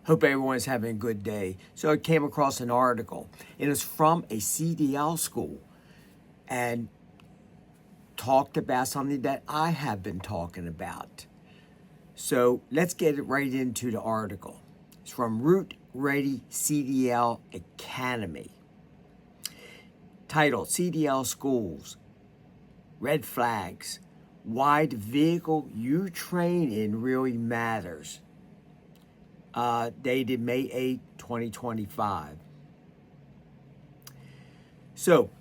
Hope everyone's having a good day. So I came across an article, and it's from a CDL school, and talked about something that I have been talking about. So let's get it right into the article. It's from Route Ready CDL Academy. Titled CDL Schools Red Flags. Why the vehicle you train in really matters. Dated May 8, 2025. So,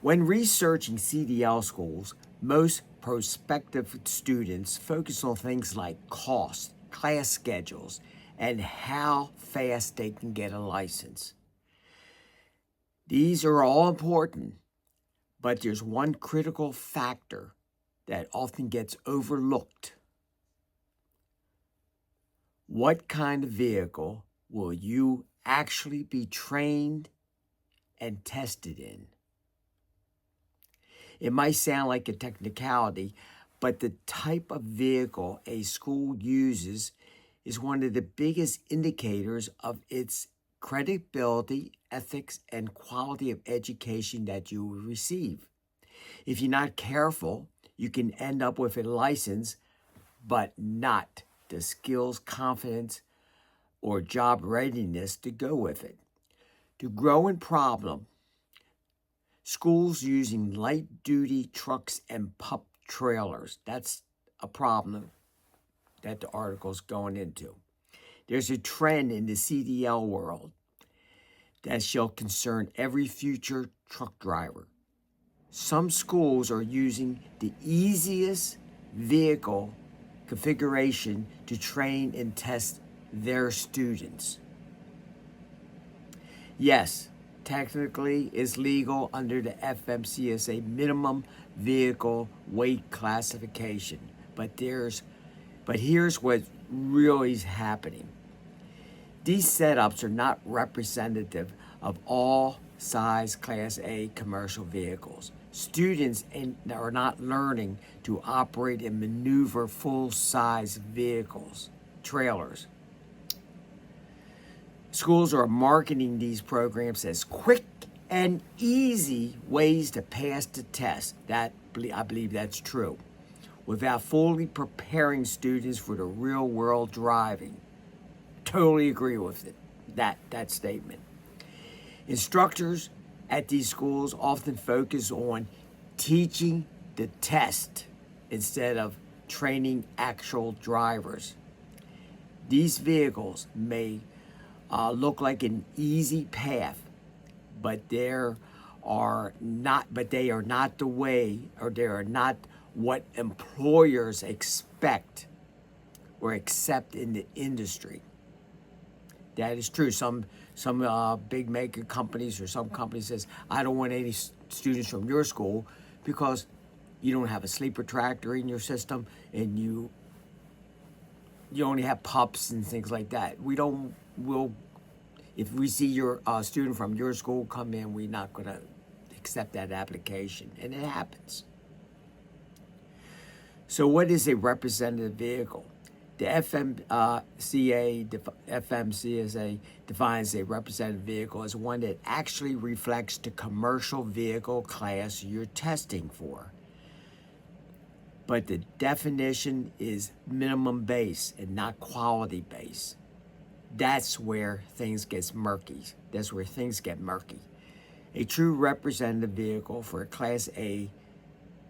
when researching CDL schools, most prospective students focus on things like cost, class schedules, and how fast they can get a license. These are all important, but there's one critical factor that often gets overlooked. What kind of vehicle will you actually be trained and tested in? It might sound like a technicality, but the type of vehicle a school uses is one of the biggest indicators of its credibility, ethics, and quality of education that you will receive. If you're not careful, you can end up with a license, but not the skills, confidence, or job readiness to go with it. To grow in problem, schools using light-duty trucks and pup trailers. That's a problem that the article's going into. There's a trend in the CDL world that shall concern every future truck driver. Some schools are using the easiest vehicle configuration to train and test their students. Yes, technically it's legal under the FMCSA minimum vehicle weight classification, but here's what really is happening. These setups are not representative of all size Class A commercial vehicles. Students are not learning to operate and maneuver full-size vehicles, trailers. Schools are marketing these programs as quick and easy ways to pass the test. I believe that's true, without fully preparing students for the real world driving. Totally agree with it, that statement. Instructors at these schools often focus on teaching the test instead of training actual drivers. These vehicles may look like an easy path, but they are not the way, or they are not what employers expect or accept in the industry. That is true. Some big mega companies or some companies says, I don't want any students from your school because you don't have a sleeper tractor in your system and you only have pups and things like that. If we see your student from your school come in, we're not going to accept that application, and it happens. So what is a representative vehicle? The FMCSA defines a representative vehicle as one that actually reflects the commercial vehicle class you're testing for. But the definition is minimum base and not quality base. That's where things get murky. A true representative vehicle for a Class A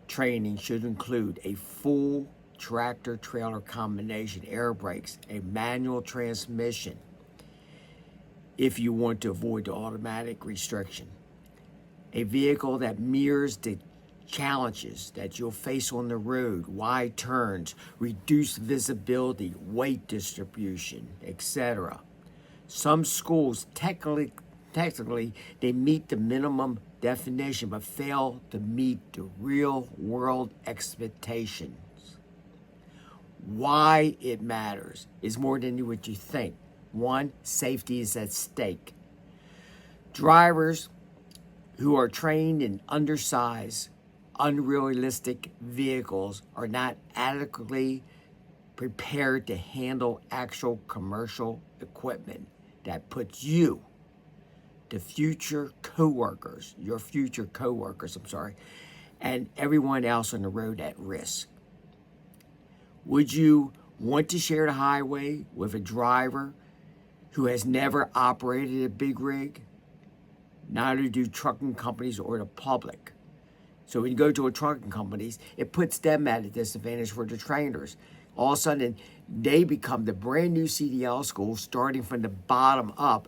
training should include a full tractor-trailer combination, air brakes, a manual transmission if you want to avoid the automatic restriction. A vehicle that mirrors the challenges that you'll face on the road, wide turns, reduced visibility, weight distribution, etc. Some schools technically they meet the minimum definition but fail to meet the real world expectations. Why it matters is more than what you think. One, safety is at stake. Drivers who are trained in undersized, unrealistic vehicles are not adequately prepared to handle actual commercial equipment that puts you, the future co-workers, your future co-workers, and everyone else on the road at risk. Would you want to share the highway with a driver who has never operated a big rig? Neither do trucking companies or the public. So when you go to a trucking companies, it puts them at a disadvantage for the trainers. All of a sudden, they become the brand new CDL school, starting from the bottom up,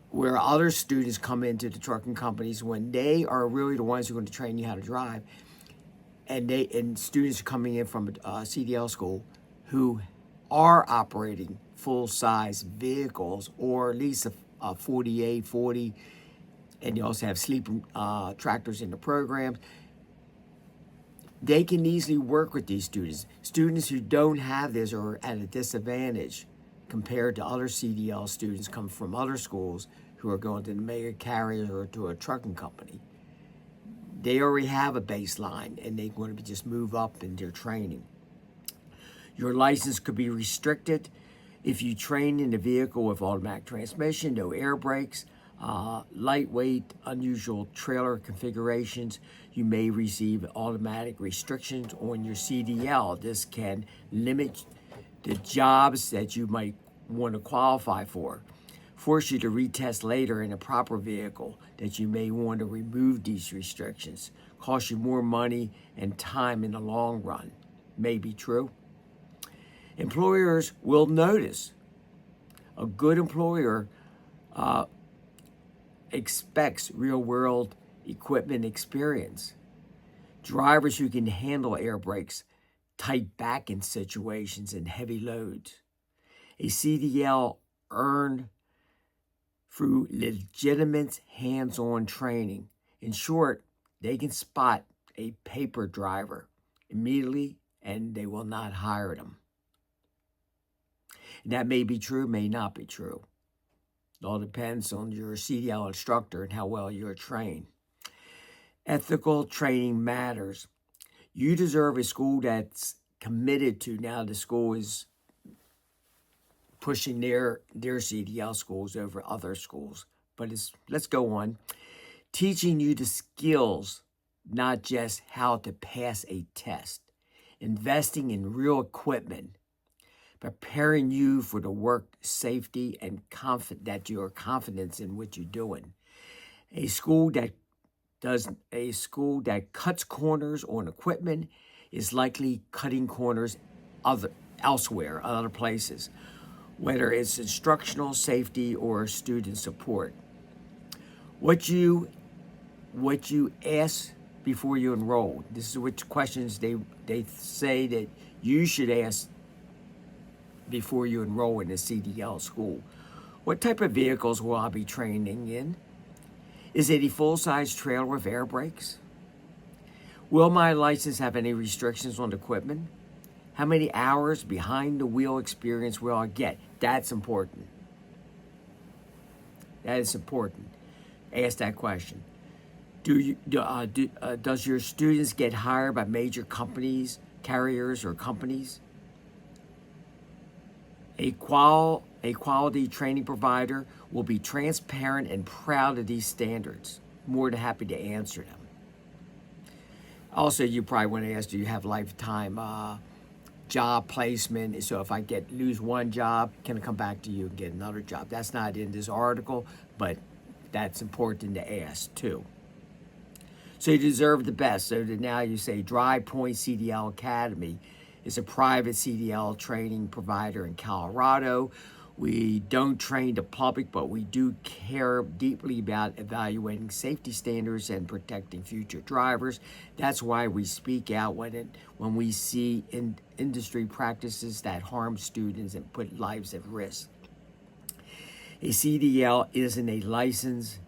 where other students come into the trucking companies when they are really the ones who are going to train you how to drive. And students are coming in from a CDL school who are operating full-size vehicles, or at least a 48, 40, and you also have sleeper tractors in the program. They can easily work with these students. Students who don't have this are at a disadvantage compared to other CDL students come from other schools who are going to the mega carrier or to a trucking company. They already have a baseline and they're going to just move up in their training. Your license could be restricted if you train in a vehicle with automatic transmission, no air brakes, lightweight, unusual trailer configurations. You may receive automatic restrictions on your CDL. This can limit the jobs that you might want to qualify for, force you to retest later in a proper vehicle that you may want to remove these restrictions, cost you more money and time in the long run. May be true. Employers will notice. A good employer expects real-world equipment experience. Drivers who can handle air brakes, tight back-in situations, and heavy loads. A CDL earned through legitimate hands-on training. In short, they can spot a paper driver immediately and they will not hire them. And that may be true, may not be true. It all depends on your CDL instructor and how well you're trained. Ethical training matters. You deserve a school that's committed to, now the school is pushing their CDL schools over other schools. But let's go on. Teaching you the skills, not just how to pass a test. Investing in real equipment. Preparing you for the work safety and that your confidence in what you're doing. A school that cuts corners on equipment is likely cutting corners elsewhere, other places, whether it's instructional, safety, or student support. What you ask before you enroll. This is which questions they say that you should ask before you enroll in a CDL school. What type of vehicles will I be training in? Is it a full-size trailer with air brakes? Will my license have any restrictions on the equipment? How many hours behind the wheel experience will I get? That's important. That is important. Ask that question. Does your students get hired by major companies, carriers, or companies? A quality training provider will be transparent and proud of these standards. More than happy to answer them. Also, you probably want to ask, do you have lifetime job placement? So if I lose one job, can I come back to you and get another job? That's not in this article, but that's important to ask too. So you deserve the best. So that now you say Dry Point CDL Academy is a private CDL training provider in Colorado. We don't train the public, but we do care deeply about evaluating safety standards and protecting future drivers. That's why we speak out when we see industry practices that harm students and put lives at risk. A CDL isn't a license,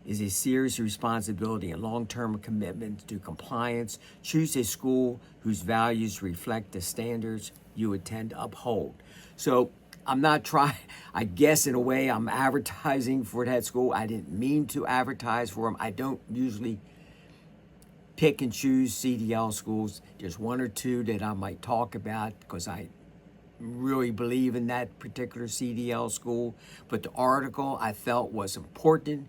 is a serious responsibility and long-term commitment to compliance. Choose a school whose values reflect the standards you intend to uphold. So I'm not trying, I guess in a way I'm advertising for that school. I didn't mean to advertise for them. I don't usually pick and choose CDL schools. There's one or two that I might talk about because I really believe in that particular CDL school, but the article I felt was important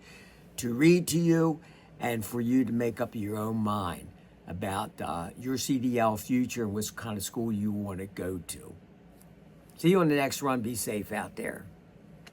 to read to you and for you to make up your own mind about your CDL future and which kind of school you want to go to. See you on the next run. Be safe out there.